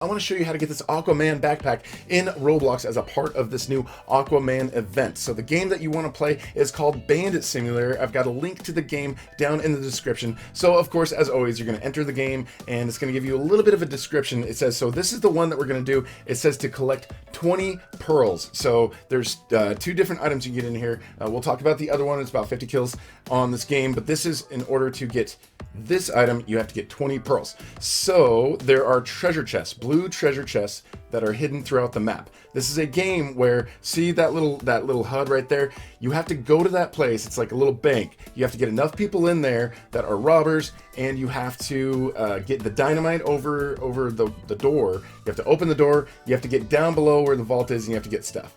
I want to show you how to get this Aquaman backpack in Roblox as a part of this new Aquaman event. So the game that you want to play is called Bandit Simulator. I've got a link to the game down in the description. So of course, as always, you're going to enter the game and it's going to give you a little bit of a description. It says, so this is the one that we're going to do. It says to collect 20 pearls. So there's two different items you get in here. We'll talk about the other one. It's about 50 kills on this game, but this is in order to get this item, you have to get 20 pearls. So there are treasure chests, blue treasure chests that are hidden throughout the map. This is a game where, see that little HUD right there? You have to go to that place. It's like a little bank. You have to get enough people in there that are robbers, and you have to get the dynamite over the door. You have to open the door. You have to get down below where the vault is, and you have to get stuff.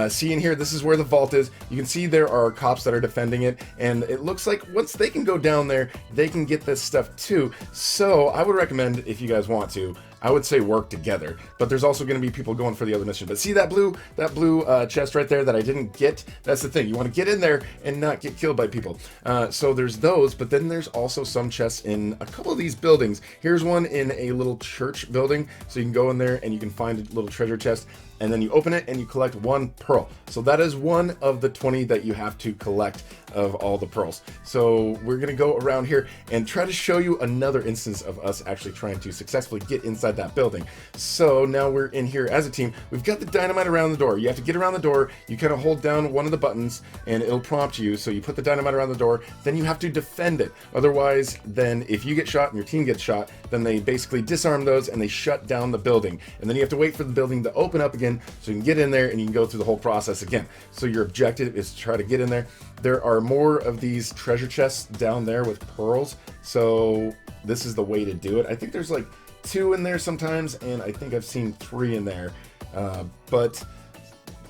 See in here, this is where the vault is. You can see there are cops that are defending it, and it looks like once they can go down there, they can get this stuff too. So I would recommend, if you guys want to, I would say work together, but there's also going to be people going for the other mission. But see that blue chest right there that I didn't get? That's the thing. You want to get in there and not get killed by people. So there's those, but then there's also some chests in a couple of these buildings. Here's one in a little church building, so you can go in there and you can find a little treasure chest, and then you open it and you collect 1 pearl. So that is one of the 20 that you have to collect of all the pearls. So we're gonna go around here and try to show you another instance of us actually trying to successfully get inside that building. So now we're in here as a team. We've got the dynamite around the door. You have to get around the door. You kind of hold down one of the buttons and it'll prompt you. So you put the dynamite around the door, then you have to defend it. Otherwise, then if you get shot and your team gets shot, then they basically disarm those and they shut down the building. And then you have to wait for the building to open up again so you can get in there and you can go through the whole process again. So your objective is to try to get in there. There are more of these treasure chests down there with pearls, so this is the way to do it. I think there's like 2 in there sometimes, and I think I've seen 3 in there, but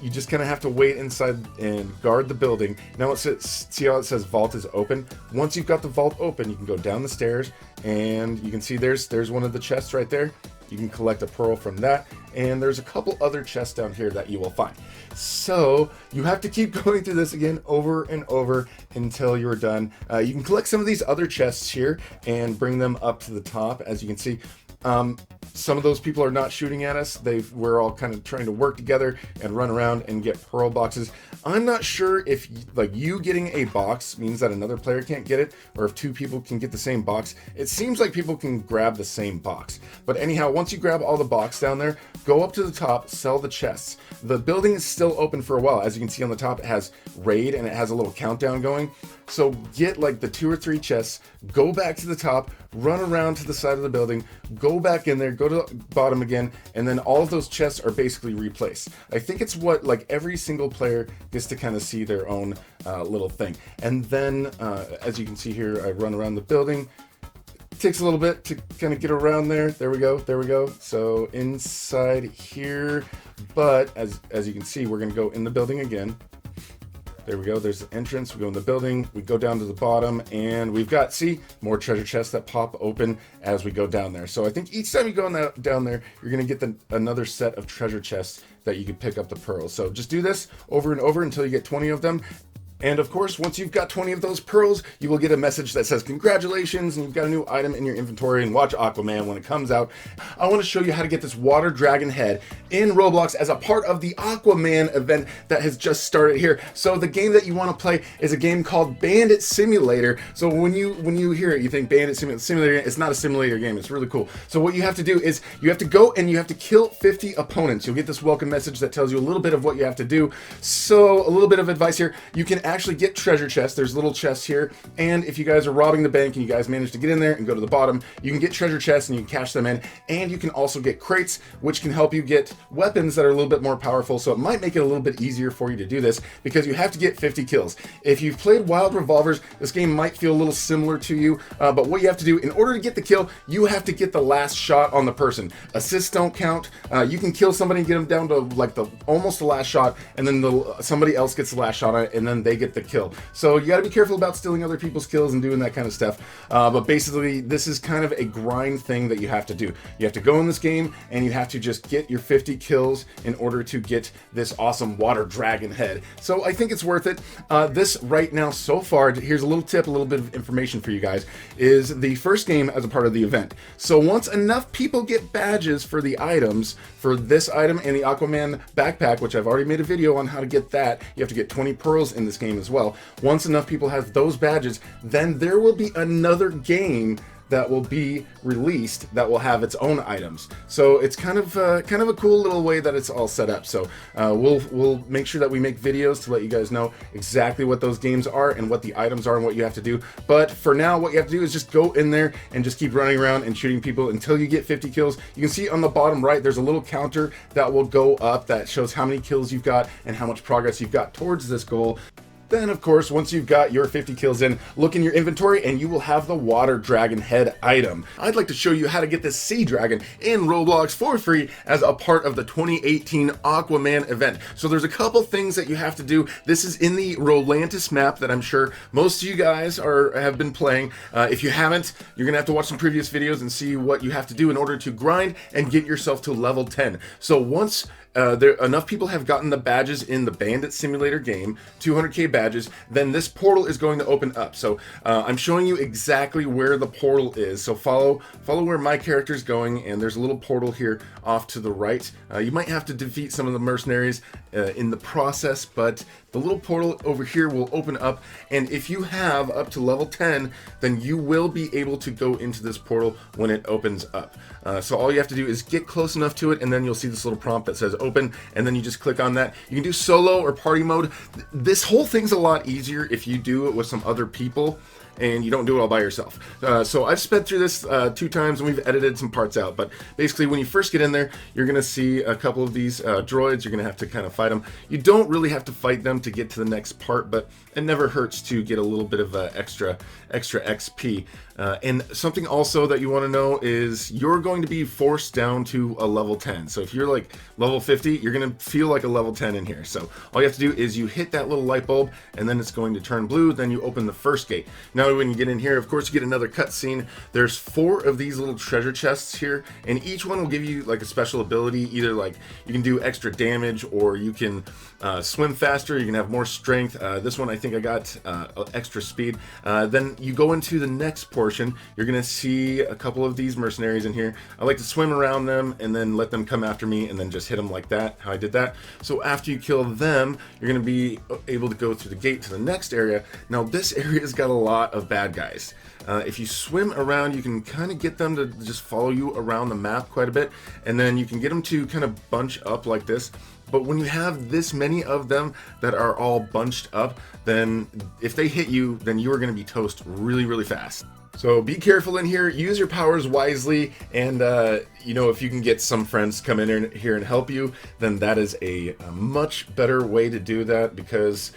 you just kind of have to wait inside and guard the building. Now see how it says vault is open? Once you've got the vault open, you can go down the stairs and you can see there's one of the chests right there. You can collect a pearl from that, and there's a couple other chests down here that you will find. So you have to keep going through this again over and over until you're done. You can collect some of these other chests here and bring them up to the top. As you can see, some of those people are not shooting at us. We're all kind of trying to work together and run around and get pearl boxes. I'm not sure if like you getting a box means that another player can't get it, or if 2 people can get the same box. It seems like people can grab the same box. But anyhow, once you grab all the box down there, go up to the top, sell the chests. The building is still open for a while. As you can see on the top, it has raid and it has a little countdown going. So get like the 2 or 3 chests, go back to the top, run around to the side of the building, go back in there, go to the bottom again, and then all of those chests are basically replaced. I think it's what like every single player gets to kind of see their own little thing. And then as you can see here, I run around the building. It takes a little bit to kind of get around there. There we go. So inside here, but as you can see, we're gonna go in the building again. There we go, there's the entrance, we go in the building, we go down to the bottom, and we've got, see, more treasure chests that pop open as we go down there. So I think each time you go down there, you're gonna get another set of treasure chests that you can pick up the pearls. So just do this over and over until you get 20 of them. And of course, once you've got 20 of those pearls, you will get a message that says congratulations, and you've got a new item in your inventory, and watch Aquaman when it comes out. I want to show you how to get this water dragon head in Roblox as a part of the Aquaman event that has just started here. So the game that you want to play is a game called Bandit Simulator. So when you hear it, you think Bandit Simulator. It's not a simulator game. It's really cool. So what you have to do is you have to go and you have to kill 50 opponents. You'll get this welcome message that tells you a little bit of what you have to do. So a little bit of advice here. You can actually get treasure chests. There's little chests here, and if you guys are robbing the bank and you guys manage to get in there and go to the bottom, you can get treasure chests and you can cash them in, and you can also get crates, which can help you get weapons that are a little bit more powerful. So it might make it a little bit easier for you to do this, because you have to get 50 kills. If you've played Wild Revolvers, this game might feel a little similar to you, but what you have to do in order to get the kill, you have to get the last shot on the person. Assists don't count. You can kill somebody and get them down to like almost the last shot, and then somebody else gets the last shot on it, and then they get the kill. So you got to be careful about stealing other people's kills and doing that kind of stuff. But basically, this is kind of a grind thing that you have to do. You have to go in this game and you have to just get your 50 kills in order to get this awesome water dragon head. So I think it's worth it. This right now so far, here's a little tip, a little bit of information for you guys, is the first game as a part of the event. So once enough people get badges for the items, for this item and the Aquaman backpack, which I've already made a video on how to get that, you have to get 20 pearls in this game as well. Once enough people have those badges, then there will be another game that will be released that will have its own items. So it's kind of a cool little way that it's all set up. So we'll make sure that we make videos to let you guys know exactly what those games are and what the items are and what you have to do. But for now, what you have to do is just go in there and just keep running around and shooting people until you get 50 kills. You can see on the bottom right, there's a little counter that will go up that shows how many kills you've got and how much progress you've got towards this goal. Then, of course, once you've got your 50 kills in, look in your inventory and you will have the water dragon head item. I'd like to show you how to get this sea dragon in Roblox for free as a part of the 2018 Aquaman event. So there's a couple things that you have to do. This is in the Rolantis map that I'm sure most of you guys have been playing. If you haven't, you're gonna have to watch some previous videos and see what you have to do in order to grind and get yourself to level 10. So once enough people have gotten the badges in the Bandit Simulator game, 200k badges, then this portal is going to open up. So I'm showing you exactly where the portal is. So follow where my character is going, and there's a little portal here off to the right. You might have to defeat some of the mercenaries in the process, but the little portal over here will open up, and if you have up to level 10, then you will be able to go into this portal when it opens up. So all you have to do is get close enough to it, and then you'll see this little prompt that says open, and then you just click on that. You can do solo or party mode. This whole thing's a lot easier if you do it with some other people and you don't do it all by yourself. So I've sped through this 2 times and we've edited some parts out, but basically when you first get in there, you're gonna see a couple of these droids. You're gonna have to kind of fight them. You don't really have to fight them to get to the next part, but it never hurts to get a little bit of extra XP. And something also that you want to know is you're going to be forced down to a level 10. So if you're like level 50, you're going to feel like a level 10 in here. So all you have to do is you hit that little light bulb and then it's going to turn blue. Then you open the first gate. Now when you get in here, of course, you get another cutscene. There's 4 of these little treasure chests here, and each one will give you like a special ability. Either like you can do extra damage, or you can swim faster, you can have more strength. This one I think I got extra speed. Then you go into the next portion. You're gonna see a couple of these mercenaries in here. I like to swim around them and then let them come after me and then just hit them like that, how I did that. So after you kill them, you're gonna be able to go through the gate to the next area. Now this area's got a lot of bad guys. If you swim around, you can kind of get them to just follow you around the map quite a bit, and then you can get them to kind of bunch up like this. But when you have this many of them that are all bunched up, then if they hit you, then you are going to be toast really, really fast. So be careful in here, use your powers wisely, and you know, if you can get some friends come in here and help you, then that is a much better way to do that, because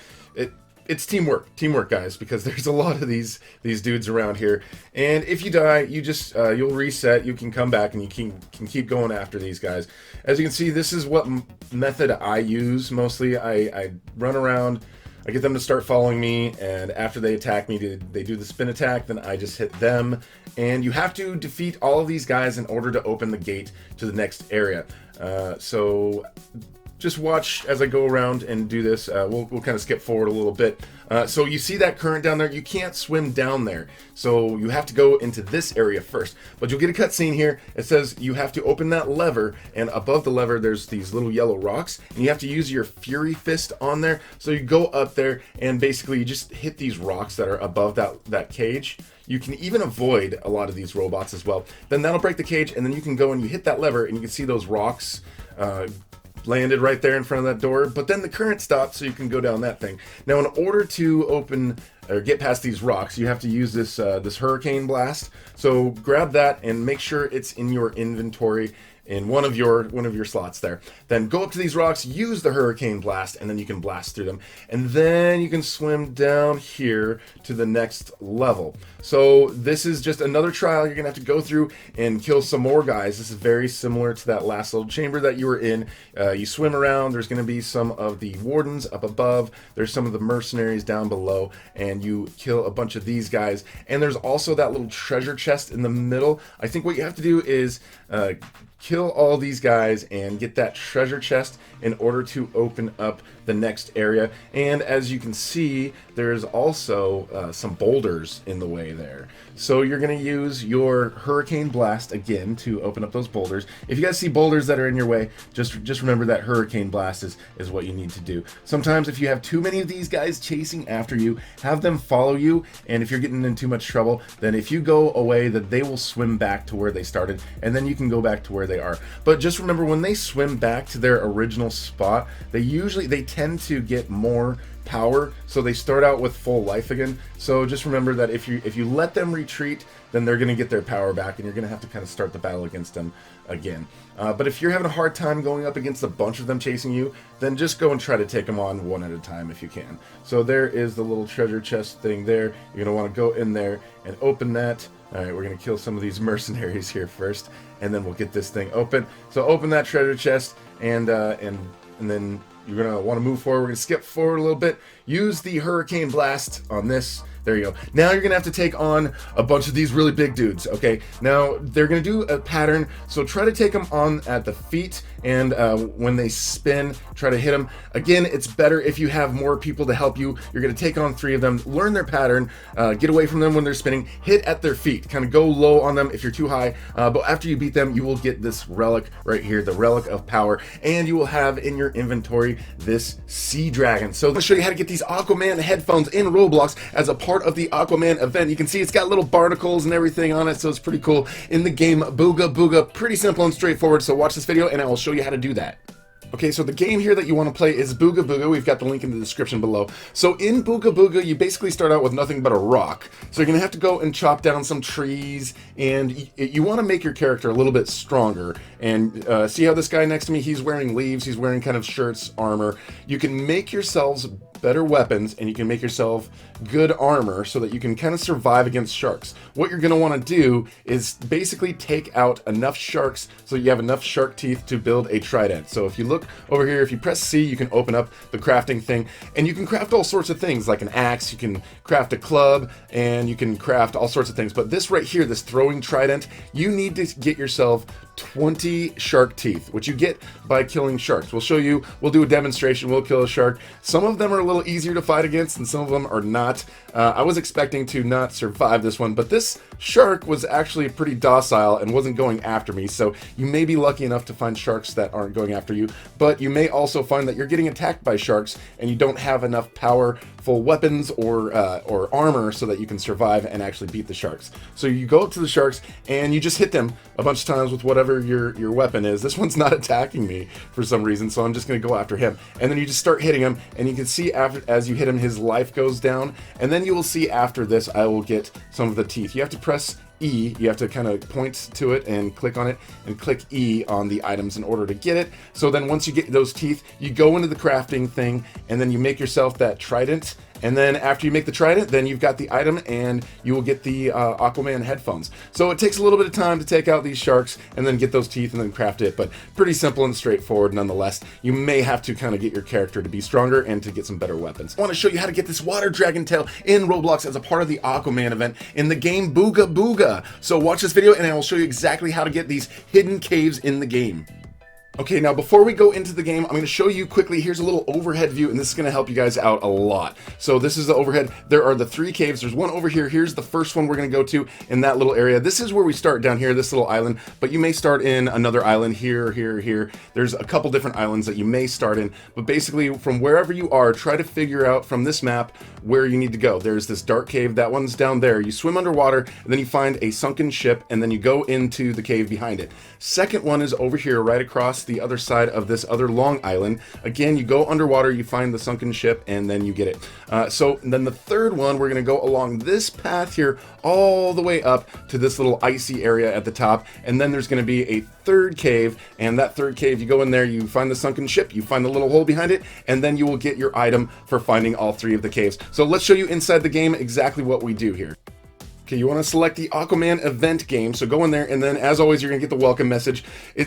it's teamwork, guys, because there's a lot of these dudes around here, and if you die, you just you'll reset. You can come back and you can keep going after these guys. As you can see, this is what method I use mostly. I run around, I get them to start following me, and after they attack me, they do the spin attack, then I just hit them. And you have to defeat all of these guys in order to open the gate to the next area. So just watch as I go around and do this. We'll kind of skip forward a little bit. So you see that current down there? You can't swim down there. So you have to go into this area first. But you'll get a cutscene here. It says you have to open that lever, and above the lever there's these little yellow rocks, and you have to use your Fury Fist on there. So you go up there and basically you just hit these rocks that are above that cage. You can even avoid a lot of these robots as well. Then that'll break the cage, and then you can go and you hit that lever and you can see those rocks landed right there in front of that door, but then the current stops, so you can go down that thing. Now, in order to open or get past these rocks, you have to use this this hurricane blast. So grab that and make sure it's in your inventory. in one of your slots there. Then go up to these rocks, use the hurricane blast, and then you can blast through them. And then you can swim down here to the next level. So this is just another trial. You're gonna have to go through and kill some more guys. This is very similar to that last little chamber that you were in. You swim around. There's gonna be some of the wardens up above. There's some of the mercenaries down below, and you kill a bunch of these guys. And there's also that little treasure chest in the middle. I think what you have to do is kill all these guys and get that treasure chest in order to open up the next area. And as you can see, there's also some boulders in the way there. So you're going to use your hurricane blast again to open up those boulders. If you guys see boulders that are in your way, just remember that hurricane blast is what you need to do. Sometimes if you have too many of these guys chasing after you, have them follow you, and if you're getting in too much trouble, then if you go away, that they will swim back to where they started, and then you can go back to where they are. But just remember, when they swim back to their original spot, they tend to get more power, so they start out with full life again. So just remember that if you let them retreat, then they're going to get their power back, and you're going to have to kind of start the battle against them again. But if you're having a hard time going up against a bunch of them chasing you, then just go and try to take them on one at a time if you can. So there is the little treasure chest thing there. You're going to want to go in there and open that. All right, we're going to kill some of these mercenaries here first, and then we'll get this thing open. So open that treasure chest, and then you're going to want to move forward. We're going to skip forward a little bit. Use the hurricane blast on this. There you go. Now you're going to have to take on a bunch of these really big dudes, okay? Now, they're going to do a pattern, so try to take them on at the feet, and when they spin, try to hit them. Again, it's better if you have more people to help you. You're going to take on 3 of them, learn their pattern, get away from them when they're spinning, hit at their feet, kind of go low on them if you're too high, but after you beat them, you will get this relic right here, the relic of power, and you will have in your inventory this sea dragon. So I'm going to show you how to get these Aquaman headphones in Roblox as a part of the Aquaman event. You can see it's got little barnacles and everything on it, so it's pretty cool. In the game Booga Booga, pretty simple and straightforward, so watch this video and I will show you how to do that. Okay, so the game here that you want to play is Booga Booga. We've got the link in the description below. So in Booga Booga, you basically start out with nothing but a rock. So you're going to have to go and chop down some trees, and you want to make your character a little bit stronger. And see how this guy next to me, he's wearing leaves, he's wearing kind of shirts, armor. You can make yourselves better weapons, and you can make yourself good armor so that you can kind of survive against sharks. What you're going to want to do is basically take out enough sharks so you have enough shark teeth to build a trident. So if you look over here, if you press C, you can open up the crafting thing, and you can craft all sorts of things like an axe, you can craft a club, and you can craft all sorts of things. But this right here, this throwing trident, you need to get yourself 20 shark teeth, which you get by killing sharks. We'll show you, we'll do a demonstration, we'll kill a shark. Some of them are a little easier to fight against and some of them are not. I was expecting to not survive this one, but this shark was actually pretty docile and wasn't going after me, so you may be lucky enough to find sharks that aren't going after you, but you may also find that you're getting attacked by sharks and you don't have enough powerful weapons or armor so that you can survive and actually beat the sharks. So you go up to the sharks and you just hit them a bunch of times with whatever your weapon is. This one's not attacking me for some reason, so I'm just going to go after him. And then you just start hitting him, and you can see as you hit him, his life goes down. And then you will see after this, I will get some of the teeth. You have to press E, you have to kind of point to it and click on it, and click E on the items in order to get it. So then once you get those teeth, you go into the crafting thing, and then you make yourself that trident. And then after you make the trident, then you've got the item, and you will get the Aquaman headphones. So it takes a little bit of time to take out these sharks and then get those teeth and then craft it, but pretty simple and straightforward nonetheless. You may have to kind of get your character to be stronger and to get some better weapons. I want to show you how to get this water dragon tail in Roblox as a part of the Aquaman event in the game Booga Booga. So watch this video and I will show you exactly how to get these hidden caves in the game. Okay, now before we go into the game, I'm going to show you quickly, here's a little overhead view, and this is going to help you guys out a lot. So this is the overhead. There are the 3 caves. There's one over here. Here's the first one we're going to go to in that little area. This is where we start down here, this little island, but you may start in another island here, here, here. There's a couple different islands that you may start in, but basically from wherever you are, try to figure out from this map where you need to go. There's this dark cave, that one's down there. You swim underwater, and then you find a sunken ship, and then you go into the cave behind it. Second one is over here, right across across the other side of this other long island. Again, you go underwater, you find the sunken ship, and then you get it. So then the third one, we're going to go along this path here all the way up to this little icy area at the top, and then there's going to be a third cave, and that third cave, you go in there, you find the sunken ship, you find the little hole behind it, and then you will get your item for finding all 3 of the caves. So let's show you inside the game exactly what we do here. Okay, you want to select the Aquaman Event game, so go in there, and then as always, you're going to get the welcome message.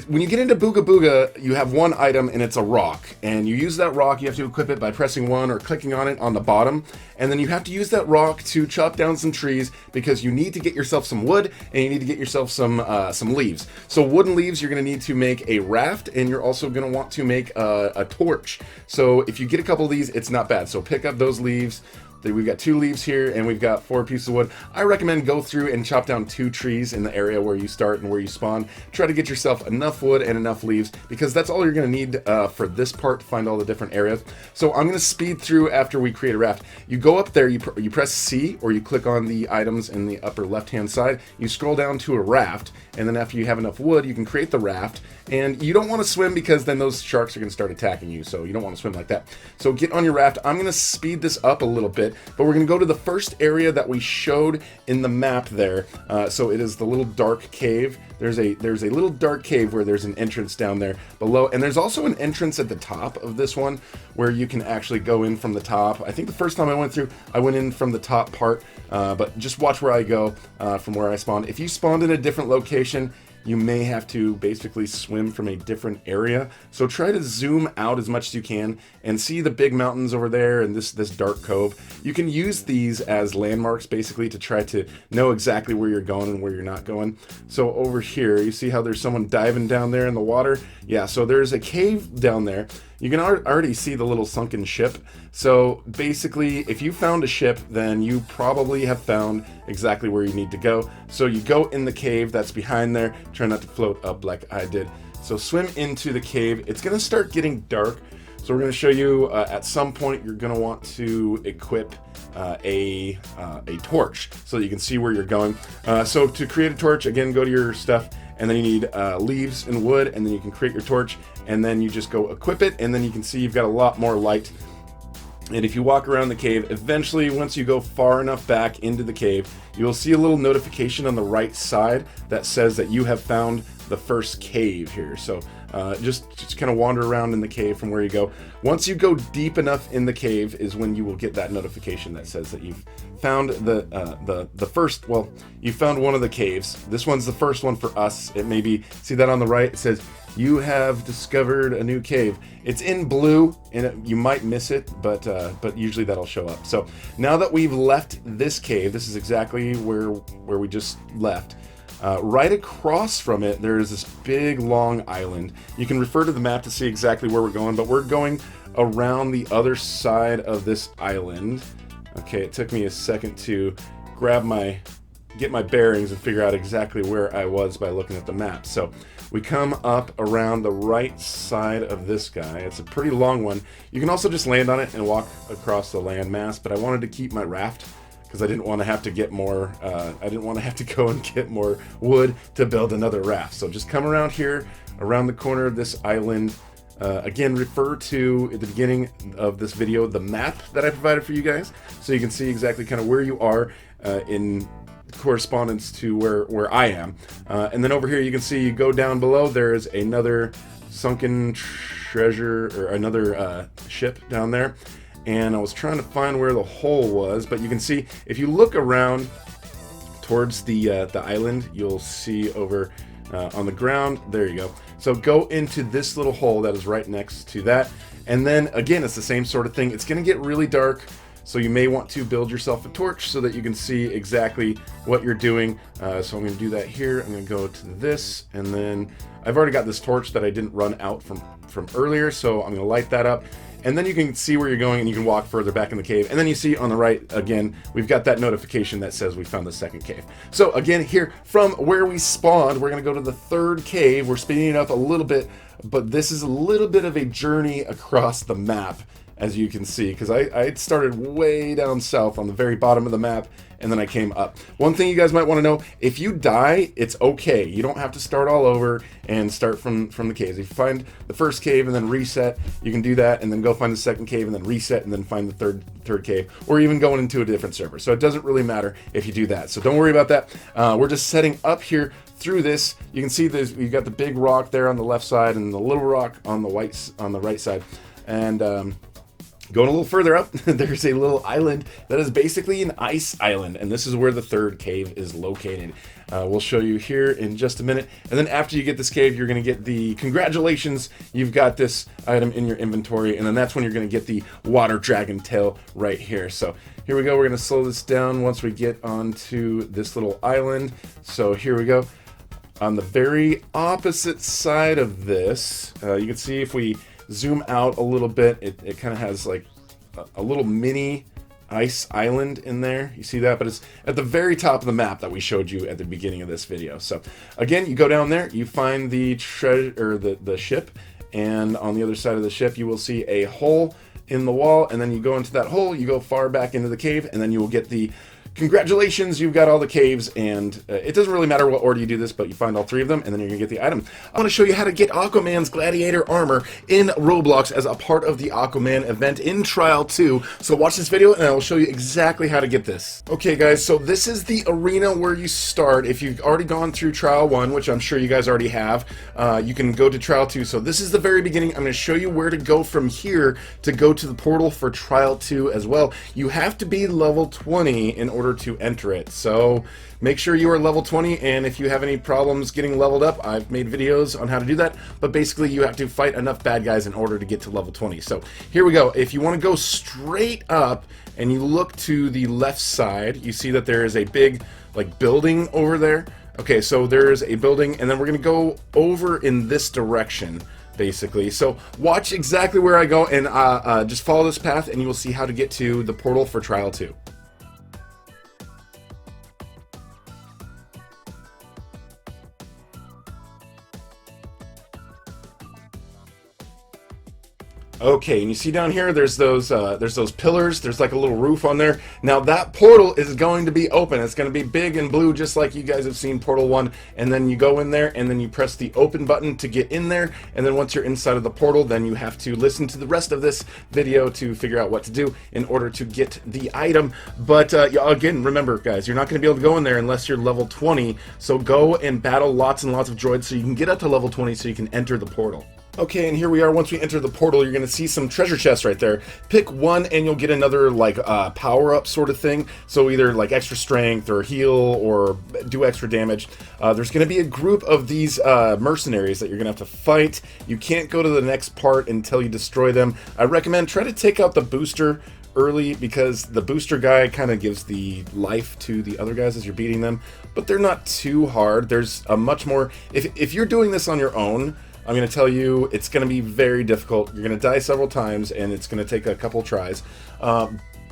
When you get into Booga Booga, you have one item, and it's a rock, and you use that rock, you have to equip it by pressing 1 or clicking on it on the bottom, and then you have to use that rock to chop down some trees, because you need to get yourself some wood, and you need to get yourself some leaves. So wooden leaves, you're going to need to make a raft, and you're also going to want to make a torch. So if you get a couple of these, it's not bad. So pick up those leaves. We've got 2 leaves here, and we've got 4 pieces of wood. I recommend go through and chop down 2 trees in the area where you start and where you spawn. Try to get yourself enough wood and enough leaves, because that's all you're going to need for this part to find all the different areas. So I'm going to speed through after we create a raft. You go up there, you press C, or you click on the items in the upper left-hand side. You scroll down to a raft, and then after you have enough wood, you can create the raft. And you don't want to swim, because then those sharks are going to start attacking you, so you don't want to swim like that. So get on your raft. I'm going to speed this up a little bit, but we're going to go to the first area that we showed in the map there. So it is the little dark cave. There's a little dark cave where there's an entrance down there below, and there's also an entrance at the top of this one where you can actually go in from the top. I think the first time I went through, I went in from the top part, but just watch where I go from where I spawned. If you spawned in a different location, you may have to basically swim from a different area. So try to zoom out as much as you can and see the big mountains over there and this dark cove. You can use these as landmarks basically to try to know exactly where you're going and where you're not going. So over here, you see how there's someone diving down there in the water? Yeah, so there's a cave down there. You can already see the little sunken ship. So basically, if you found a ship, then you probably have found exactly where you need to go. So you go in the cave that's behind there. Try not to float up like I did. So swim into the cave. It's going to start getting dark. So we're going to show you at some point you're going to want to equip a torch so that you can see where you're going. So to create a torch, again, go to your stuff, and then you need leaves and wood, and then you can create your torch, and then you just go equip it, and then you can see you've got a lot more light. And if you walk around the cave, eventually once you go far enough back into the cave, you'll see a little notification on the right side that says that you have found the first cave here. So just kind of wander around in the cave from where you go. Once you go deep enough in the cave is when you will get that notification that says that you've found the first, well, you found one of the caves. This one's the first one for us. It may be, see that on the right? It says, you have discovered a new cave. It's in blue, and you might miss it, but usually that'll show up. So now that we've left this cave, this is exactly where we just left. Right across from it, there is this big, long island. You can refer to the map to see exactly where we're going, but we're going around the other side of this island. Okay, it took me a second to get my bearings and figure out exactly where I was by looking at the map. So we come up around the right side of this guy. It's a pretty long one. You can also just land on it and walk across the landmass, but I wanted to keep my raft because I didn't want to have to get more, I didn't want to have to go and get more wood to build another raft. So just come around here, around the corner of this island. Again, refer to, at the beginning of this video, the map that I provided for you guys, so you can see exactly kind of where you are in correspondence to where I am. And then over here you can see, you go down below, there is another sunken treasure, or another ship down there. And I was trying to find where the hole was, but you can see, if you look around towards the island, you'll see over on the ground, there you go. So go into this little hole that is right next to that. And then again, it's the same sort of thing. It's gonna get really dark, so you may want to build yourself a torch so that you can see exactly what you're doing. So I'm gonna do that here. I'm gonna go to this, and then I've already got this torch that I didn't run out from earlier, so I'm gonna light that up. And then you can see where you're going, and you can walk further back in the cave. And then you see on the right, again, we've got that notification that says we found the second cave. So again, here from where we spawned, we're gonna go to the third cave. We're speeding it up a little bit, but this is a little bit of a journey across the map. as you can see, because I started way down south on the very bottom of the map, and then I came up. One thing you guys might want to know, if you die, it's okay. You don't have to start all over and start from the caves. If you find the first cave and then reset, you can do that, and then go find the second cave and then reset, and then find the third cave, or even going into a different server. So it doesn't really matter if you do that. So don't worry about that. We're just setting up here through this. You can see this. You got the big rock there on the left side and the little rock on the right side. And going a little further up, there's a little island that is basically an ice island, and this is where the third cave is located. We'll show you here in just a minute, and then after you get this cave, you're going to get the congratulations, you've got this item in your inventory, and then that's when you're going to get the water dragon tail right here. So here we go. We're going to slow this down once we get onto this little island. So here we go. On the very opposite side of this, you can see if we zoom out a little bit, it kind of has like a little mini ice island in there. You see that? But it's at the very top of the map that we showed you at the beginning of this video. So again, you go down there, you find the treasure, or the ship, and on the other side of the ship you will see a hole in the wall, and then you go into that hole, you go far back into the cave, and then you will get the congratulations, you've got all the caves, and it doesn't really matter what order you do this, but you find all three of them, and then you're gonna get the item. I want to show you how to get Aquaman's gladiator armor in Roblox as a part of the Aquaman event in Trial 2. So watch this video, and I will show you exactly how to get this. Okay, guys, so this is the arena where you start. If you've already gone through Trial 1, which I'm sure you guys already have, you can go to Trial 2. So this is the very beginning. I'm going to show you where to go from here to go to the portal for Trial 2 as well. You have to be level 20 in order to enter it, so make sure you are level 20, and if you have any problems getting leveled up, I've made videos on how to do that, but basically you have to fight enough bad guys in order to get to level 20. So here we go. If you want to go straight up and you look to the left side, you see that there is a big like building over there. Okay, so there's a building, and then we're gonna go over in this direction basically. So watch exactly where I go, and just follow this path, and you will see how to get to the portal for Trial 2. Okay, and you see down here, there's those pillars. There's like a little roof on there. Now that portal is going to be open. It's going to be big and blue, just like you guys have seen Portal 1. And then you go in there, and then you press the open button to get in there. And then once you're inside of the portal, then you have to listen to the rest of this video to figure out what to do in order to get the item. But again, remember, guys, you're not going to be able to go in there unless you're level 20. So go and battle lots and lots of droids so you can get up to level 20 so you can enter the portal. Okay, and here we are. Once we enter the portal, you're going to see some treasure chests right there. Pick one and you'll get another like power-up sort of thing. So either like extra strength or heal or do extra damage. There's going to be a group of these mercenaries that you're going to have to fight. You can't go to the next part until you destroy them. I recommend try to take out the booster early, because the booster guy kind of gives the life to the other guys as you're beating them. But they're not too hard. There's a much more... If you're doing this on your own, I'm going to tell you, it's going to be very difficult. You're going to die several times, and it's going to take a couple tries.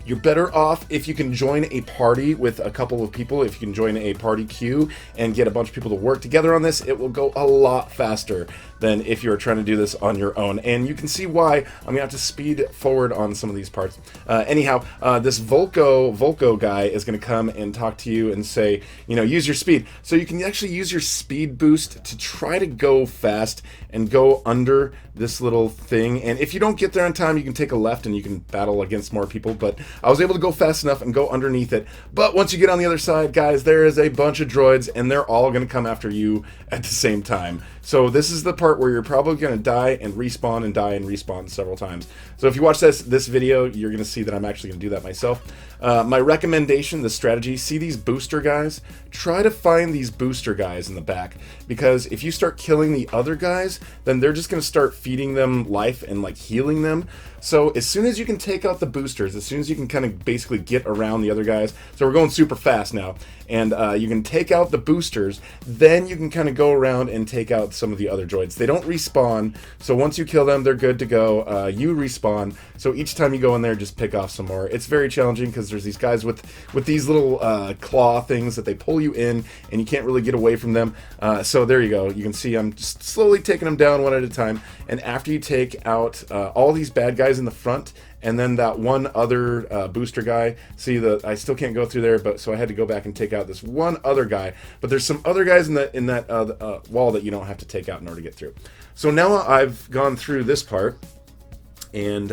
You're better off if you can join a party with a couple of people. If you can join a party queue and get a bunch of people to work together on this, it will go a lot faster than if you're trying to do this on your own. And you can see why I'm going to have to speed forward on some of these parts. Anyhow, this Volko guy is going to come and talk to you and say, you know, use your speed. So you can actually use your speed boost to try to go fast and go under this little thing. And if you don't get there in time, you can take a left and you can battle against more people. But I was able to go fast enough and go underneath it. But once you get on the other side, guys, there is a bunch of droids, and they're all going to come after you at the same time. So this is the part where you're probably going to die and respawn several times. So if you watch this video, you're going to see that I'm actually going to do that myself. My recommendation, the strategy, see these booster guys? Try to find these booster guys in the back, because if you start killing the other guys, then they're just going to start feeding them life and like healing them. So as soon as you can take out the boosters, as soon as you can kind of basically get around the other guys, so we're going super fast now, and you can take out the boosters, then you can kind of go around and take out some of the other droids. They don't respawn, so once you kill them, they're good to go. You respawn, so each time you go in there, just pick off some more. It's very challenging because there's these guys with these little claw things that they pull you in, and you can't really get away from them. So there you go. You can see I'm just slowly taking them down one at a time, and after you take out all these bad guys in the front and then that one other booster guy. See, I still can't go through there, but so I had to go back and take out this one other guy. But there's some other guys in that wall that you don't have to take out in order to get through. So now I've gone through this part and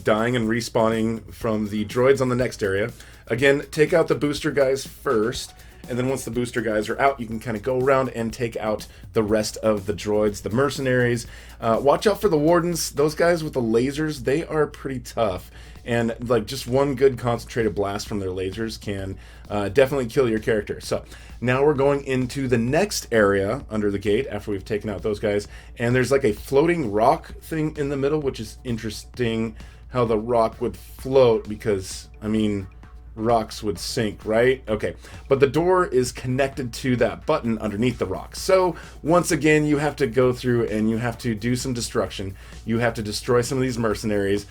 dying and respawning from the droids on the next area. Again, take out the booster guys first, and then once the booster guys are out, you can kind of go around and take out the rest of the droids, the mercenaries. Watch out for the wardens. Those guys with the lasers, they are pretty tough. And like just one good concentrated blast from their lasers can definitely kill your character. So now we're going into the next area under the gate after we've taken out those guys. And there's like a floating rock thing in the middle, which is interesting how the rock would float because, I mean, rocks would sink, right? Okay, but the door is connected to that button underneath the rock. So once again, you have to go through and you have to do some destruction. You have to destroy some of these mercenaries,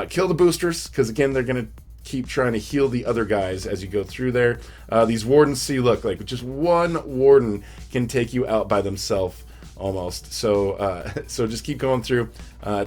kill the boosters, because again, they're going to keep trying to heal the other guys as you go through there. These wardens, see, look, like just one warden can take you out by themselves almost. So so just keep going through,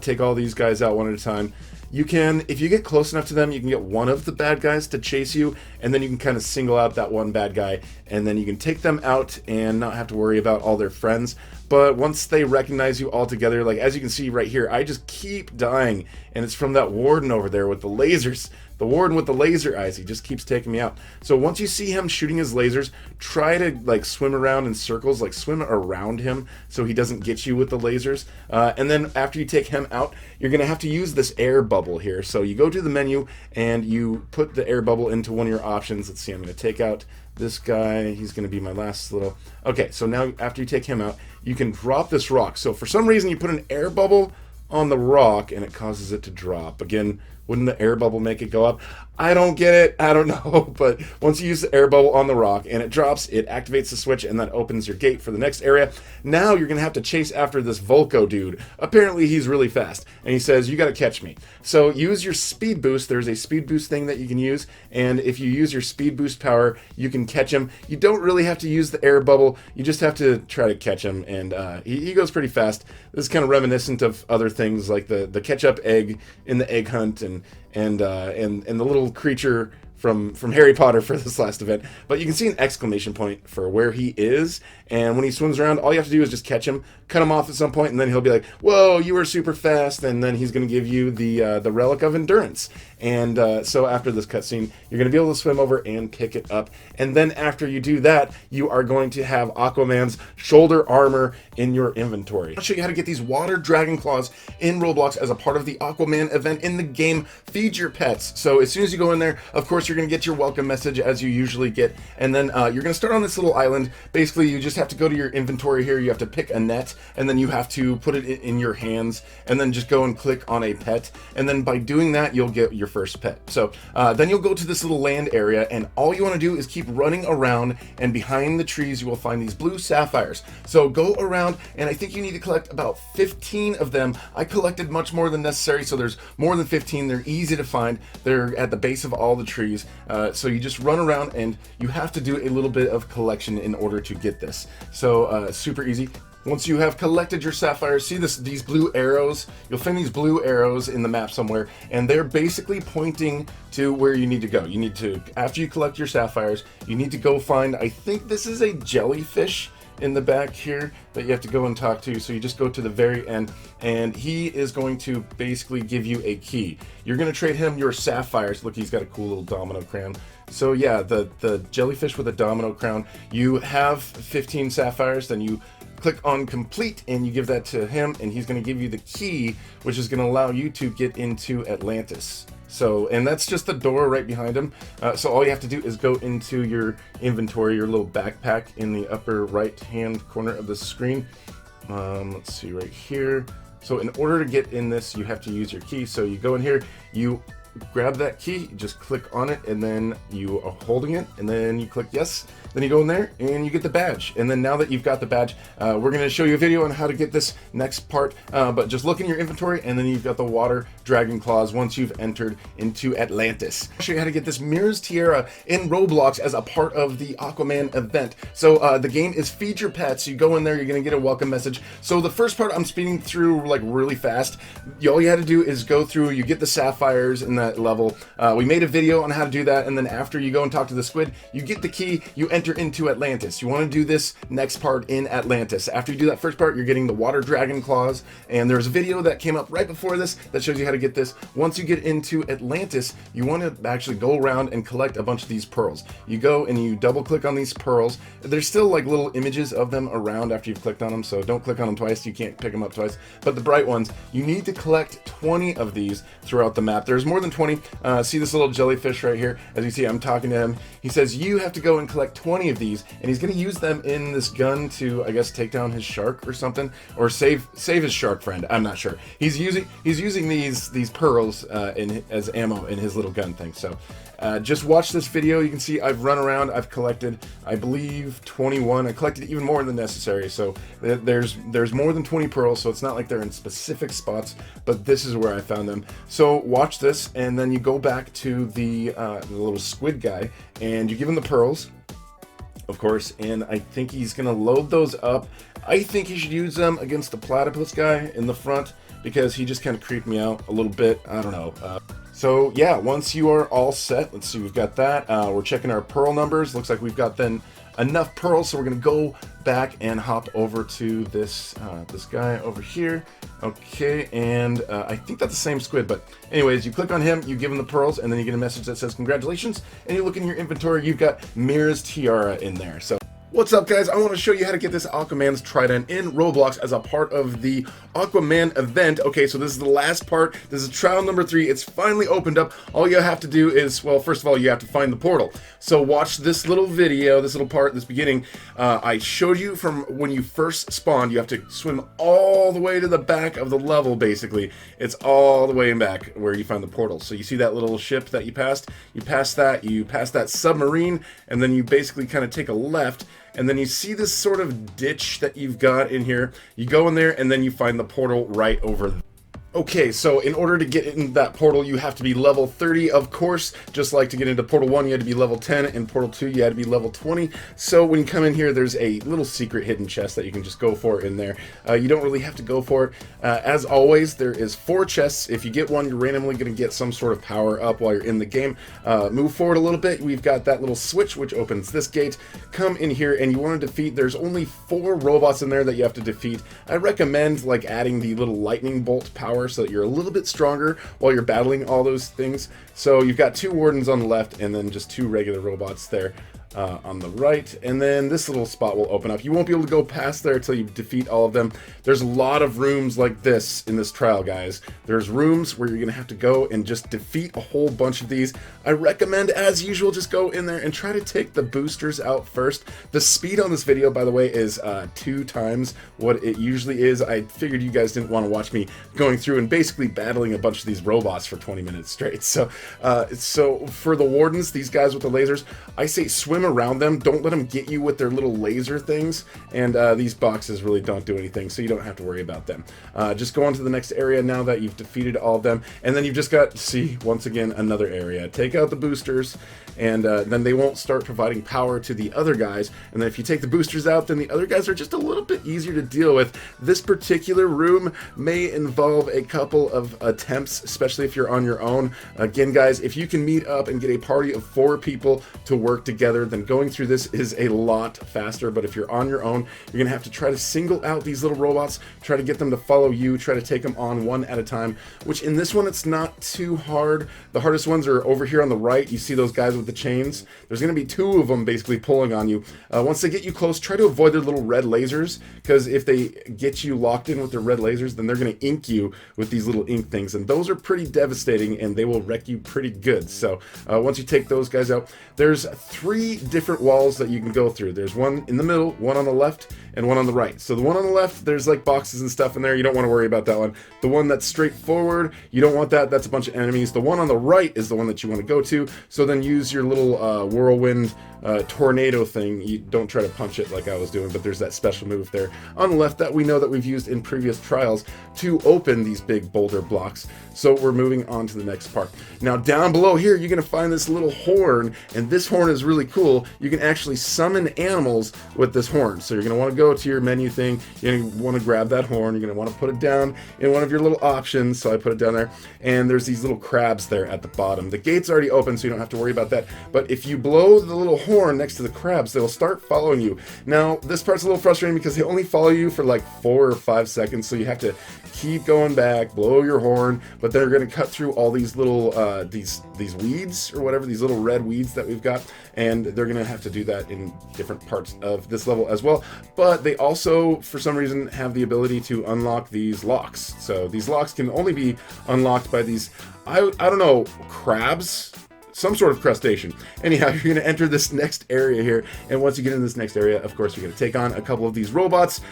take all these guys out one at a time. You can, if you get close enough to them, you can get one of the bad guys to chase you, and then you can kind of single out that one bad guy, and then you can take them out and not have to worry about all their friends. But once they recognize you all together, like as you can see right here, I just keep dying, and it's from that warden over there with the lasers. The warden with the laser eyes, he just keeps taking me out. So once you see him shooting his lasers, try to like swim around in circles, like swim around him so he doesn't get you with the lasers. And then after you take him out, you're gonna have to use this air bubble here. So you go to the menu and you put the air bubble into one of your options. Let's see, I'm gonna take out this guy. He's gonna be my last little. Okay, so now after you take him out, you can drop this rock. So for some reason you put an air bubble on the rock and it causes it to drop. Again, wouldn't the air bubble make it go up? I don't get it. I don't know. But once you use the air bubble on the rock and it drops, it activates the switch and that opens your gate for the next area. Now you're going to have to chase after this Volko dude. Apparently he's really fast. And he says, you got to catch me. So use your speed boost. There's a speed boost thing that you can use. And if you use your speed boost power, you can catch him. You don't really have to use the air bubble. You just have to try to catch him. And he goes pretty fast. This is kind of reminiscent of other things like the ketchup egg in the egg hunt and the little creature from Harry Potter for this last event. But you can see an exclamation point for where he is, and when he swims around, all you have to do is just catch him, cut him off at some point, and then he'll be like, whoa, you were super fast, and then he's going to give you the relic of endurance. And so after this cutscene, you're going to be able to swim over and pick it up. And then after you do that, you are going to have Aquaman's shoulder armor in your inventory. I'll show you how to get these water dragon claws in Roblox as a part of the Aquaman event in the game Feed Your Pets. So as soon as you go in there, of course, you're going to get your welcome message as you usually get. And then you're going to start on this little island. Basically, you just have to go to your inventory here. You have to pick a net, and then you have to put it in your hands, and then just go and click on a pet. And then by doing that, you'll get your first pet. So then you'll go to this little land area, and all you want to do is keep running around, and behind the trees, you will find these blue sapphires. So go around, and I think you need to collect about 15 of them. I collected much more than necessary, so there's more than 15. They're easy to find. They're at the base of all the trees. So you just run around, and you have to do a little bit of collection in order to get this. So super easy. Once you have collected your sapphires, see these blue arrows? You'll find these blue arrows in the map somewhere, and they're basically pointing to where you need to go. You need to, after you collect your sapphires, you need to go find, I think this is a jellyfish in the back here that you have to go and talk to. So you just go to the very end, and he is going to basically give you a key. You're going to trade him your sapphires. Look, he's got a cool little domino crown. So yeah, the jellyfish with a domino crown. You have 15 sapphires, then you click on complete and you give that to him, and he's going to give you the key, which is going to allow you to get into Atlantis. So, and that's just the door right behind him. So all you have to do is go into your inventory, your little backpack in the upper right hand corner of the screen. Let's see right here. So in order to get in this, you have to use your key. So you go in here, you grab that key, just click on it, and then you are holding it, and then you click yes. Then you go in there and you get the badge. And then now that you've got the badge, we're going to show you a video on how to get this next part. But just look in your inventory, and then you've got the water dragon claws once you've entered into Atlantis. I'll show you how to get this Mira's Tiara in Roblox as a part of the Aquaman event. So the game is Feed Your Pets. You go in there, you're going to get a welcome message. So the first part I'm speeding through like really fast. All you had to do is go through, you get the sapphires in that level. We made a video on how to do that, and then after you go and talk to the squid, you get the key, you enter into Atlantis. You want to do this next part in Atlantis. After you do that first part, you're getting the water dragon claws, and there's a video that came up right before this that shows you how to get this. Once you get into Atlantis, you want to actually go around and collect a bunch of these pearls. You go and you double click on these pearls. There's still like little images of them around after you've clicked on them, so don't click on them twice. You can't pick them up twice. But the bright ones, you need to collect 20 of these throughout the map. There's more than 20. See this little jellyfish right here? As you see, I'm talking to him. He says you have to go and collect 20 of these, and he's going to use them in this gun to, I guess, take down his shark or something, or save his shark friend. I'm not sure. He's using these pearls as ammo in his little gun thing. So just watch this video. You can see I've run around. I've collected, I believe, 21. I collected even more than necessary. So there's more than 20 pearls. So it's not like they're in specific spots, but this is where I found them. So watch this, and then you go back to the little squid guy, and you give him the pearls, of course, and I think he's gonna load those up. I think he should use them against the platypus guy in the front, because he just kind of creeped me out a little bit. I don't know. So yeah, once you are all set, let's see, we've got that. We're checking our pearl numbers. Looks like we've got then enough pearls, so we're gonna go back and hop over to this this guy over here. Okay, and I think that's the same squid, but anyways, you click on him, you give him the pearls, and then you get a message that says congratulations, and you look in your inventory, you've got Mira's Tiara in there. So what's up, guys? I want to show you how to get this Aquaman's Trident in Roblox as a part of the Aquaman event. Okay, so this is the last part. This is trial number 3. It's finally opened up. All you have to do is, well, first of all, you have to find the portal. So watch this little video, this little part, this beginning. I showed you from when you first spawned. You have to swim all the way to the back of the level, basically. It's all the way in back where you find the portal. So you see that little ship that you pass that submarine, and then you basically kind of take a left, and then you see this sort of ditch that you've got in here. You go in there, and then you find the portal right over there. Okay, so in order to get in that portal, you have to be level 30, of course. Just like to get into Portal 1, you had to be level 10, and Portal 2, you had to be level 20. So when you come in here, there's a little secret hidden chest that you can just go for in there. You don't really have to go for it. As always, there is 4 chests. If you get one, you're randomly going to get some sort of power up while you're in the game. Move forward a little bit. We've got that little switch, which opens this gate. Come in here, and you want to defeat, there's only 4 robots in there that you have to defeat. I recommend like adding the little lightning bolt power so that you're a little bit stronger while you're battling all those things. So you've got 2 wardens on the left, and then just 2 regular robots there on the right, and then this little spot will open up. You won't be able to go past there until you defeat all of them. There's a lot of rooms like this in this trial, guys. There's rooms where you're gonna have to go and just defeat a whole bunch of these. I recommend, as usual, just go in there and try to take the boosters out first. The speed on this video, by the way, is 2 times what it usually is. I figured you guys didn't want to watch me going through and basically battling a bunch of these robots for 20 minutes straight. So for the wardens, these guys with the lasers, I say swim around them. Don't let them get you with their little laser things, and these boxes really don't do anything, so you don't have to worry about them. Just go on to the next area now that you've defeated all of them, and then you've just got, see, once again, another area. Take out the boosters, and then they won't start providing power to the other guys, and then if you take the boosters out, then the other guys are just a little bit easier to deal with. This particular room may involve a couple of attempts, especially if you're on your own. Again, guys, if you can meet up and get a party of 4 people to work together, then going through this is a lot faster. But if you're on your own, you're gonna have to try to single out these little robots, try to get them to follow you, try to take them on one at a time, which in this one, it's not too hard. The hardest ones are over here on the right. You see those guys with the chains? There's gonna be 2 of them basically pulling on you. Once they get you close, try to avoid their little red lasers, because if they get you locked in with their red lasers, then they're gonna ink you with these little ink things, and those are pretty devastating, and they will wreck you pretty good. So once you take those guys out, there's 3 different walls that you can go through. There's one in the middle, one on the left, and one on the right. So the one on the left, there's like boxes and stuff in there. You don't want to worry about that one. The one that's straight forward, you don't want that. That's a bunch of enemies. The one on the right is the one that you want to go to. So then use your little whirlwind tornado thing. You don't try to punch it like I was doing, but there's that special move there on the left that we know that we've used in previous trials to open these big boulder blocks. So we're moving on to the next part. Now down below here, you're going to find this little horn, and this horn is really cool. You can actually summon animals with this horn. So you're going to want to go to your menu thing. You're going to want to grab that horn. You're going to want to put it down in one of your little options. So I put it down there, and there's these little crabs there at the bottom. The gate's already open, so you don't have to worry about that. But if you blow the little horn next to the crabs, they'll start following you. Now, this part's a little frustrating because they only follow you for like 4 or 5 seconds, so you have to keep going back, blow your horn, but they're going to cut through all these little these weeds or whatever, these little red weeds that we've got, and they're going to have to do that in different parts of this level as well. But they also, for some reason, have the ability to unlock these locks. So these locks can only be unlocked by these, I don't know, crabs? Some sort of crustacean. Anyhow, you're going to enter this next area here, and once you get in this next area, of course, you're going to take on a couple of these robots.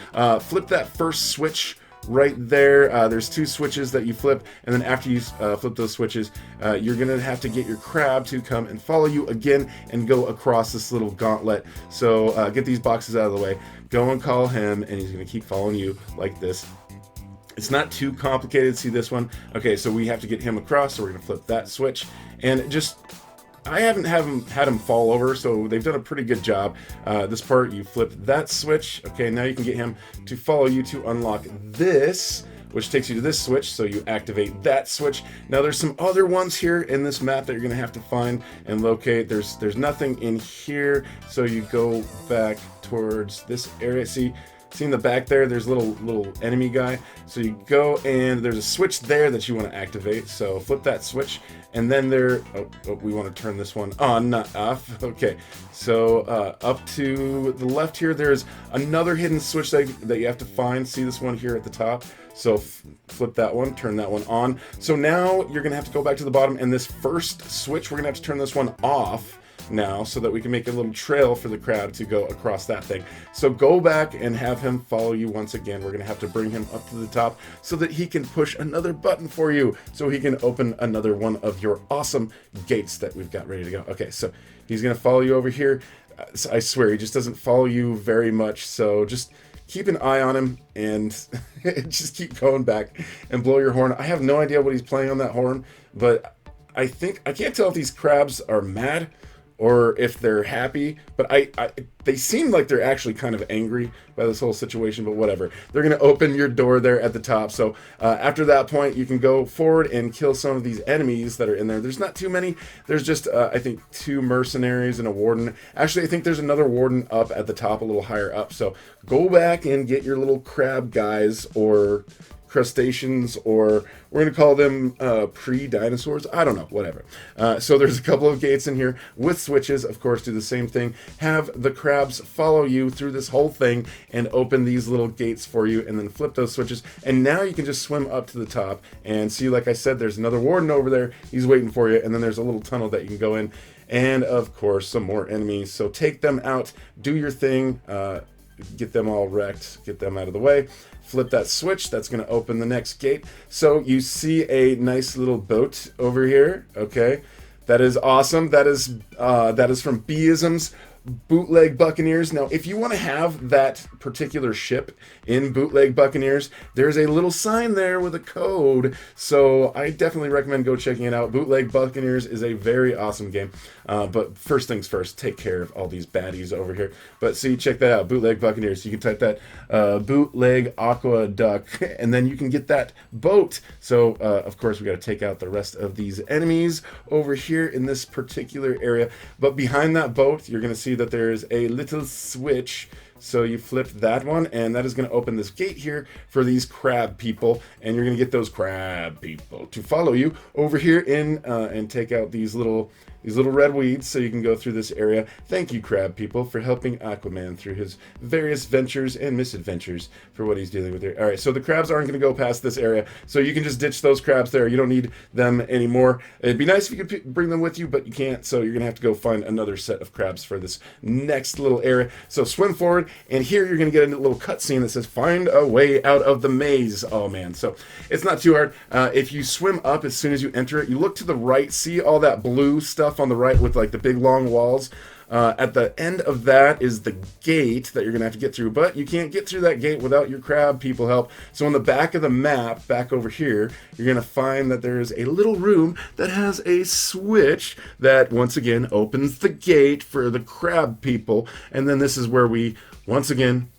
Flip that first switch right there. There's 2 switches that you flip, and then after you flip those switches, you're going to have to get your crab to come and follow you again and go across this little gauntlet. So get these boxes out of the way, go and call him, and he's going to keep following you like this. It's not too complicated. See this one? Okay, so we have to get him across, so we're going to flip that switch. And just, I haven't had him fall over, so they've done a pretty good job. This part, you flip that switch. Okay, now you can get him to follow you to unlock this, which takes you to this switch, so you activate that switch. Now there's some other ones here in this map that you're going to have to find and locate. There's nothing in here, so you go back towards this area. See in the back there, there's a little enemy guy. So you go, and there's a switch there that you want to activate. So flip that switch, and then we want to turn this one on, not off. Okay, so up to the left here, there's another hidden switch that you have to find. See this one here at the top? So flip that one, turn that one on. So now you're gonna have to go back to the bottom, and this first switch, we're gonna have to turn this one off now, so that we can make a little trail for the crab to go across that thing. So go back and have him follow you once again. We're gonna have to bring him up to the top so that he can push another button for you, so he can open another one of your awesome gates that we've got ready to go. Okay, so he's gonna follow you over here. I swear, he just doesn't follow you very much, so just keep an eye on him and just keep going back and blow your horn. I have no idea what he's playing on that horn, but I can't tell if these crabs are mad or if they're happy, but they seem like they're actually kind of angry by this whole situation, but whatever. They're going to open your door there at the top, so after that point, you can go forward and kill some of these enemies that are in there. There's not too many. There's just, I think, 2 mercenaries and a warden. Actually, I think there's another warden up at the top, a little higher up, so go back and get your little crab guys, or crustaceans, or we're going to call them pre-dinosaurs. I don't know, whatever. So there's a couple of gates in here with switches. Of course, do the same thing. Have the crabs follow you through this whole thing and open these little gates for you, and then flip those switches. And now you can just swim up to the top and see, like I said, there's another warden over there. He's waiting for you. And then there's a little tunnel that you can go in. And of course, some more enemies. So take them out, do your thing, get them all wrecked, get them out of the way. Flip that switch, that's going to open the next gate. So you see a nice little boat over here. Okay, that is awesome. That is from Beism's Bootleg Buccaneers. Now, if you want to have that particular ship in Bootleg Buccaneers, there's a little sign there with a code, so I definitely recommend go checking it out. Bootleg Buccaneers is a very awesome game, but first things first, take care of all these baddies over here. But see, check that out, Bootleg Buccaneers. You can type that Bootleg Aqua Duck, and then you can get that boat. So of course, we got to take out the rest of these enemies over here in this particular area, but behind that boat, you're going to see that there's a little switch. So you flip that one, and that is going to open this gate here for these crab people, and you're going to get those crab people to follow you over here in and take out these little red weeds so you can go through this area. Thank you, crab people, for helping Aquaman through his various ventures and misadventures for what he's dealing with here. All right, so the crabs aren't going to go past this area, so you can just ditch those crabs there. You don't need them anymore. It'd be nice if you could bring them with you, but you can't, so you're going to have to go find another set of crabs for this next little area. So swim forward, and here you're going to get a little cutscene that says, find a way out of the maze. Oh, man, so it's not too hard. If you swim up as soon as you enter it, you look to the right, see all that blue stuff on the right with like the big long walls. At the end of that is the gate that you're gonna have to get through, but you can't get through that gate without your crab people help. So on the back of the map, back over here, you're gonna find that there's a little room that has a switch that once again opens the gate for the crab people, and then this is where we once again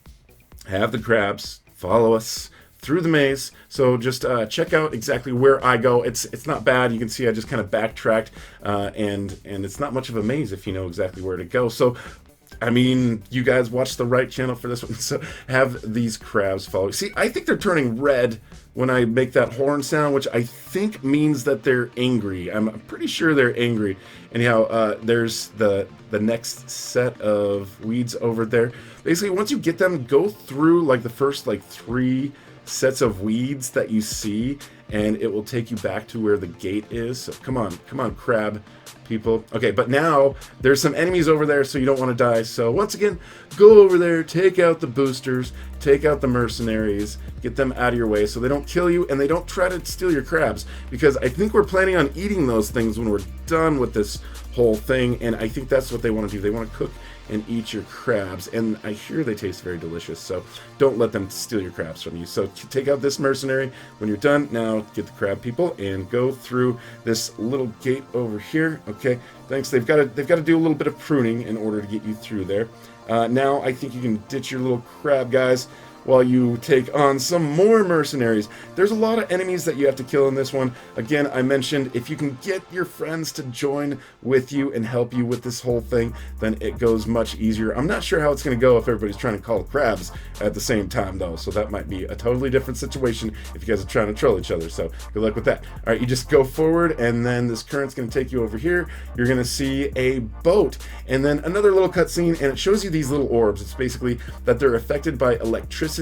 have the crabs follow us through the maze. So just check out exactly where I go. It's not bad. You can see I just kind of backtracked, and it's not much of a maze if you know exactly where to go. So I mean, you guys watch the right channel for this one. So have these crabs follow. See, I think they're turning red when I make that horn sound, which I think means that they're angry. I'm pretty sure they're angry. Anyhow, there's the next set of weeds over there. Basically, once you get them, go through like the first like 3 sets of weeds that you see, and it will take you back to where the gate is. So come on, crab people. Okay, but now there's some enemies over there, so you don't want to die. So once again, go over there, take out the boosters, take out the mercenaries, get them out of your way so they don't kill you and they don't try to steal your crabs, because I think we're planning on eating those things when we're done with this whole thing, and I think that's what they want to do. They want to cook and eat your crabs, and I hear they taste very delicious, so don't let them steal your crabs from you. So take out this mercenary. When you're done, now get the crab people and go through this little gate over here. Okay, thanks. They've got to do a little bit of pruning in order to get you through there. Now I think you can ditch your little crab guys while you take on some more mercenaries. There's a lot of enemies that you have to kill in this one. Again, I mentioned if you can get your friends to join with you and help you with this whole thing, then it goes much easier. I'm not sure how it's going to go if everybody's trying to call crabs at the same time, though, so that might be a totally different situation if you guys are trying to troll each other, so good luck with that. All right, you just go forward, and then this current's going to take you over here. You're going to see a boat, and then another little cutscene, and it shows you these little orbs. It's basically that they're affected by electricity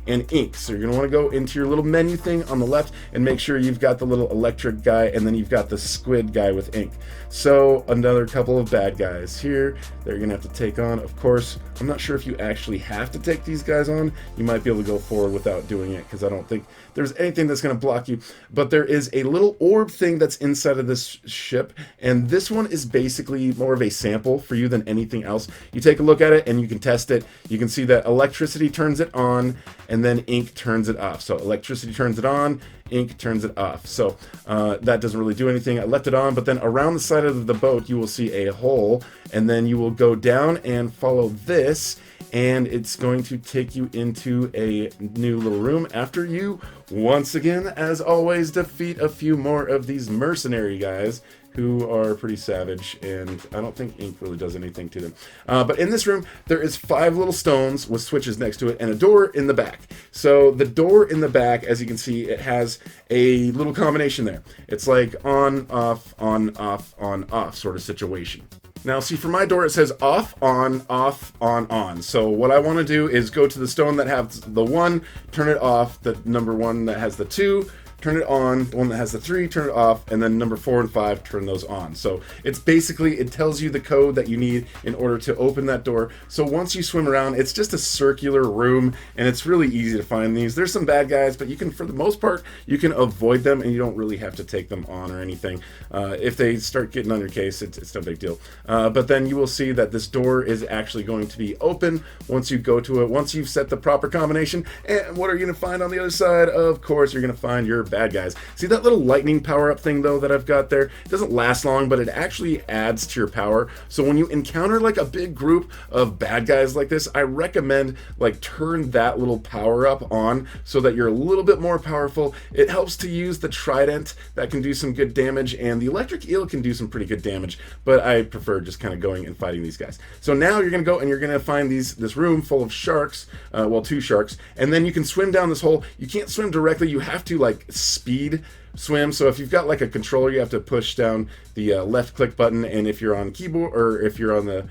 and ink. So you're going to want to go into your little menu thing on the left and make sure you've got the little electric guy, and then you've got the squid guy with ink. So another couple of bad guys here that you're going to have to take on. Of course, I'm not sure if you actually have to take these guys on. You might be able to go forward without doing it, because I don't think there's anything that's going to block you. But there is a little orb thing that's inside of this ship, and this one is basically more of a sample for you than anything else. You take a look at it and you can test it. You can see that electricity turns it on, and then ink turns it off. So electricity turns it on, ink turns it off. So that doesn't really do anything. I left it on, but then around the side of the boat you will see a hole, and then you will go down and follow this, and it's going to take you into a new little room after you, once again, as always, defeat a few more of these mercenary guys who are pretty savage, and I don't think ink really does anything to them. But in this room, there is 5 little stones with switches next to it and a door in the back. So the door in the back, as you can see, it has a little combination there. It's like on, off, on, off, on, off sort of situation. Now, see, for my door, it says off, on, on. So what I want to do is go to the stone that has the 1, turn it off, the number 1 that has the 2, turn it on, the one that has the 3, turn it off, and then number 4 and 5, turn those on. So it's basically, it tells you the code that you need in order to open that door. So once you swim around, it's just a circular room, and it's really easy to find these. There's some bad guys, but you can, for the most part, you can avoid them, and you don't really have to take them on or anything. If they start getting on your case, it's no big deal. But then you will see that this door is actually going to be open once you go to it, once you've set the proper combination. And what are you going to find on the other side? Of course, you're going to find your bad bad guys. See that little lightning power-up thing, though, that I've got there? It doesn't last long, but it actually adds to your power. So when you encounter like a big group of bad guys like this, I recommend like turn that little power-up on so that you're a little bit more powerful. It helps to use the Trident. That can do some good damage, and the electric eel can do some pretty good damage, but I prefer just kind of going and fighting these guys. So now you're going to go and you're going to find this room full of sharks, well, 2 sharks, and then you can swim down this hole. You can't swim directly, you have to like speed swim. So if you've got like a controller, you have to push down the left click button, and if you're on keyboard, or if you're on the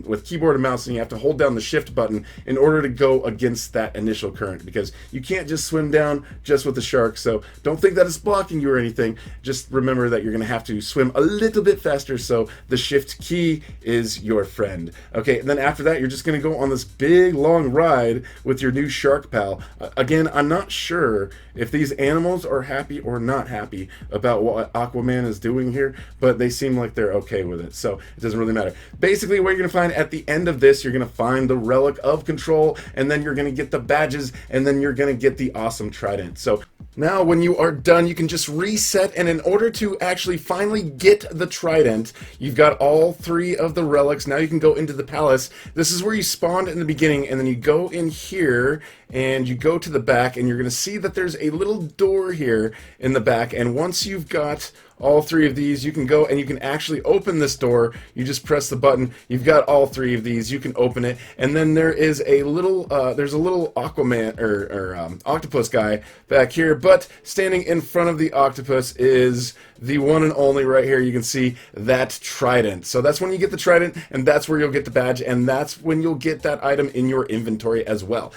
with keyboard and mouse, and you have to hold down the shift button in order to go against that initial current, because you can't just swim down just with the shark. So don't think that it's blocking you or anything. Just remember that you're going to have to swim a little bit faster, so the shift key is your friend. Okay, and then after that, you're just going to go on this big long ride with your new shark pal. Again, I'm not sure if these animals are happy or not happy about what Aquaman is doing here, but they seem like they're okay with it, so it doesn't really matter. Basically, what you're going to find at the end of this, you're going to find the relic of control, and then you're going to get the badges, and then you're going to get the awesome trident. So now when you are done, you can just reset, and in order to actually finally get the trident, you've got all 3 of the relics. Now you can go into the palace. This is where you spawned in the beginning, and then you go in here and you go to the back, and you're going to see that there's a little door here in the back, and once you've got all 3 of these, you can go and you can actually open this door. You just press the button, you've got all 3 of these, you can open it, and then there is a little there's a little Aquaman or octopus guy back here, but standing in front of the octopus is the one and only right here. You can see that trident. So that's when you get the trident, and that's where you'll get the badge, and that's when you'll get that item in your inventory as well.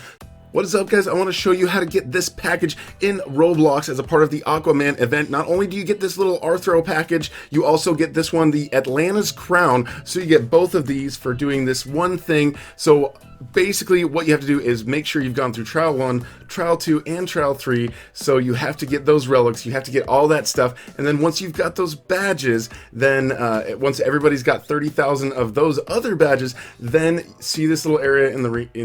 What is up, guys? I want to show you how to get this package in Roblox as a part of the Aquaman event. Not only do you get this little Rthro package, you also get this one, the Atlanna's crown. So you get both of these for doing this one thing. So basically what you have to do is make sure you've gone through trial 1, trial 2, and trial 3. So you have to get those relics, you have to get all that stuff, and then once you've got those badges, then once everybody's got 30,000 of those other badges, then see this little area in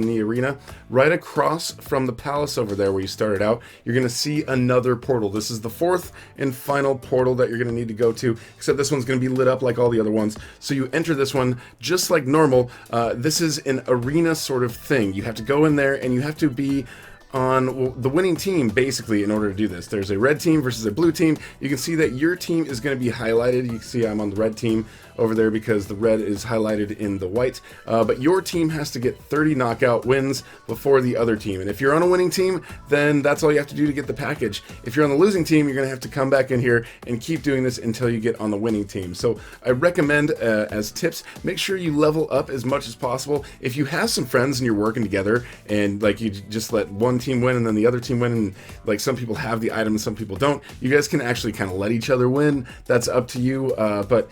the arena right across from the palace over there where you started out. You're gonna see another portal. This is the 4th and final portal that you're gonna need to go to, except this one's gonna be lit up like all the other ones. So you enter this one just like normal. This is an arena sort of thing. You have to go in there and you have to be on the winning team, basically, in order to do this. There's a red team versus a blue team. You can see that your team is going to be highlighted. You can see I'm on the red team over there because the red is highlighted in the white. But your team has to get 30 knockout wins before the other team. And if you're on a winning team, then that's all you have to do to get the package. If you're on the losing team, you're going to have to come back in here and keep doing this until you get on the winning team. So I recommend, as tips, make sure you level up as much as possible. If you have some friends and you're working together and like you just let one team win and then the other team win, and like some people have the item and some people don't, you guys can actually kind of let each other win. That's up to you, but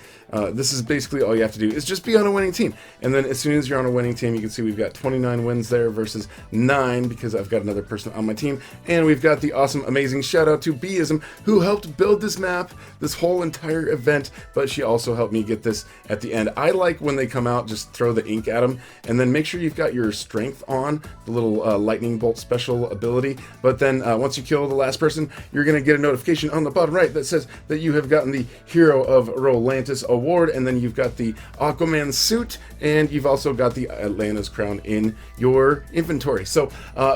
this is basically all you have to do is just be on a winning team. And then as soon as you're on a winning team, you can see we've got 29 wins there versus 9 because I've got another person on my team. And we've got the awesome, amazing shout out to Beism, who helped build this map, this whole entire event, but she also helped me get this at the end. I like when they come out, just throw the ink at them, and then make sure you've got your strength on, the little lightning bolt special ability. But then once you kill the last person, you're going to get a notification on the bottom right that says that you have gotten the Hero of Rolantis award, and then you've got the Aquaman suit, and you've also got the Atlanna's crown in your inventory. So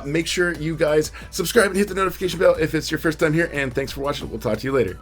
make sure you guys subscribe and hit the notification bell if it's your first time here, and thanks for watching. We'll talk to you later.